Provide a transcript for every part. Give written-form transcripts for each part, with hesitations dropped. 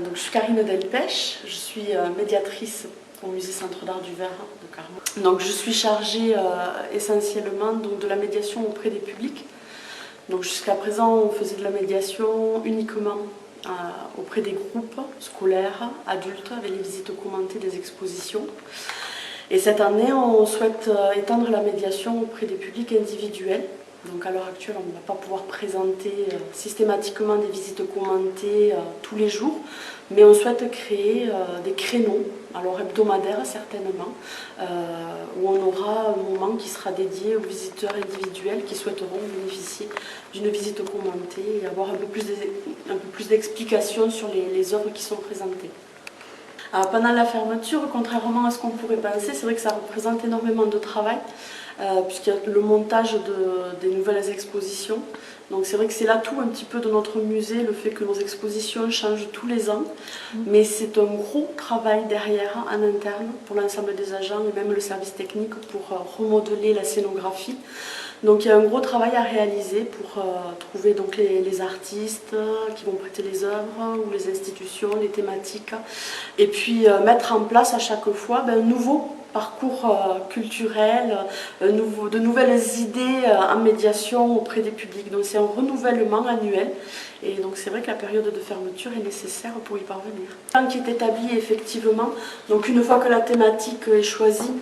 Donc, je suis Karine Delpech, je suis médiatrice au musée Centre d'Art du Verre de Carmaux. Donc, je suis chargée essentiellement de la médiation auprès des publics. Donc, jusqu'à présent, on faisait de la médiation uniquement auprès des groupes scolaires, adultes, avec les visites commentées des expositions. Et cette année, on souhaite étendre la médiation auprès des publics individuels. Donc à l'heure actuelle, on ne va pas pouvoir présenter systématiquement des visites commentées tous les jours, mais on souhaite créer des créneaux, alors hebdomadaires certainement, où on aura un moment qui sera dédié aux visiteurs individuels qui souhaiteront bénéficier d'une visite commentée et avoir un peu plus d'explications sur les œuvres qui sont présentées. Alors, pendant la fermeture, contrairement à ce qu'on pourrait penser, c'est vrai que ça représente énormément de travail, puisqu'il y a le montage des nouvelles expositions. Donc c'est vrai que c'est l'atout un petit peu de notre musée, le fait que nos expositions changent tous les ans. Mais c'est un gros travail derrière, en interne, pour l'ensemble des agents et même le service technique pour remodeler la scénographie. Donc il y a un gros travail à réaliser pour trouver donc les artistes qui vont prêter les œuvres, ou les institutions, les thématiques, et puis mettre en place à chaque fois un nouveau parcours culturel, de nouvelles idées en médiation auprès des publics. Donc c'est un renouvellement annuel, et donc c'est vrai que la période de fermeture est nécessaire pour y parvenir. Un plan qui est établi effectivement, donc une fois que la thématique est choisie,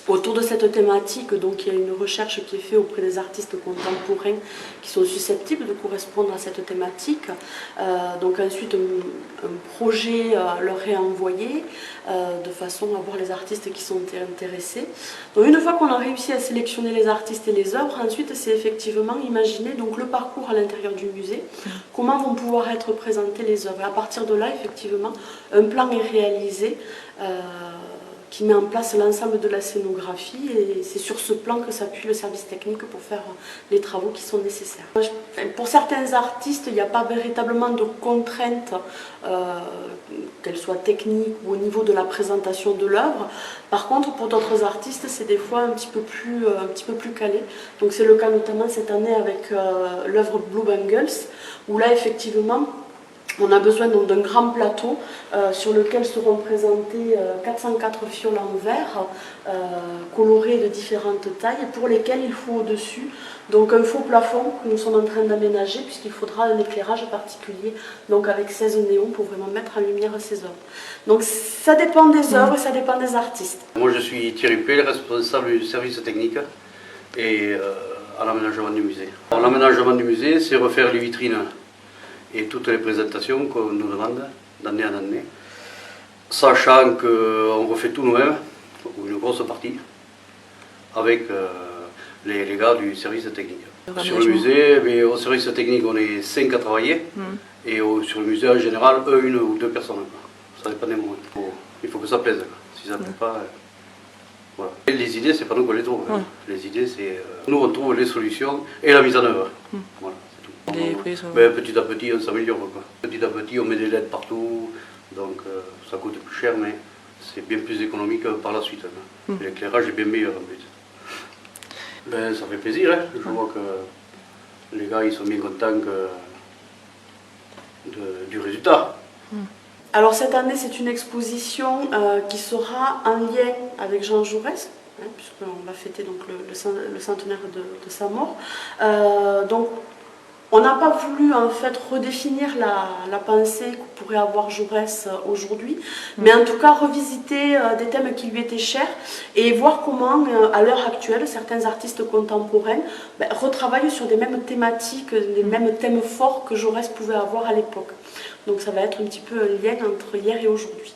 autour de cette thématique, donc, il y a une recherche qui est faite auprès des artistes contemporains qui sont susceptibles de correspondre à cette thématique. Donc ensuite, un projet leur est envoyé de façon à voir les artistes qui sont intéressés. Donc une fois qu'on a réussi à sélectionner les artistes et les œuvres, ensuite c'est effectivement imaginer donc, le parcours à l'intérieur du musée, comment vont pouvoir être présentées les œuvres. Et à partir de là, effectivement, un plan est réalisé qui met en place l'ensemble de la scénographie, et c'est sur ce plan que s'appuie le service technique pour faire les travaux qui sont nécessaires. Pour certains artistes, il n'y a pas véritablement de contraintes, qu'elles soient techniques ou au niveau de la présentation de l'œuvre. Par contre, pour d'autres artistes, c'est des fois un petit peu plus calé. Donc c'est le cas notamment cette année avec l'œuvre Blue Bangles, où là effectivement, on a besoin d'un grand plateau sur lequel seront présentés 404 fioles en verre colorées de différentes tailles, pour lesquelles il faut au-dessus donc un faux plafond que nous sommes en train d'aménager, puisqu'il faudra un éclairage particulier, donc avec 16 néons pour vraiment mettre en lumière ces œuvres. Donc ça dépend des œuvres, ça dépend des artistes. Moi je suis Thierry Play, responsable du service technique et à l'aménagement du musée. L'aménagement du musée, c'est refaire les vitrines et toutes les présentations qu'on nous demande d'année en année, sachant qu'on refait tout nous-mêmes, ou une grosse partie, avec les gars du service technique. Sur le musée, mais au service technique, on est 5 à travailler, et sur le musée en général, une ou deux personnes. Ça dépend des moments. Il faut que ça plaise. Si ça ne plaît pas, voilà. Et les idées, c'est pas nous qu'on les trouve. Les idées, c'est nous on trouve les solutions et la mise en œuvre. Voilà. Mais petit à petit, on s'améliore. Petit à petit, on met des LED partout, donc ça coûte plus cher, mais c'est bien plus économique par la suite. L'éclairage est bien meilleur en plus. Ben, ça fait plaisir, hein. Je vois que les gars ils sont bien contents du résultat. Alors cette année, c'est une exposition qui sera en lien avec Jean Jaurès, puisqu'on va fêter donc, le centenaire de sa mort. Donc, on n'a pas voulu en fait redéfinir la pensée que pourrait avoir Jaurès aujourd'hui, mais en tout cas revisiter des thèmes qui lui étaient chers et voir comment, à l'heure actuelle, certains artistes contemporains retravaillent sur des mêmes thématiques, des mêmes thèmes forts que Jaurès pouvait avoir à l'époque. Donc ça va être un petit peu un lien entre hier et aujourd'hui.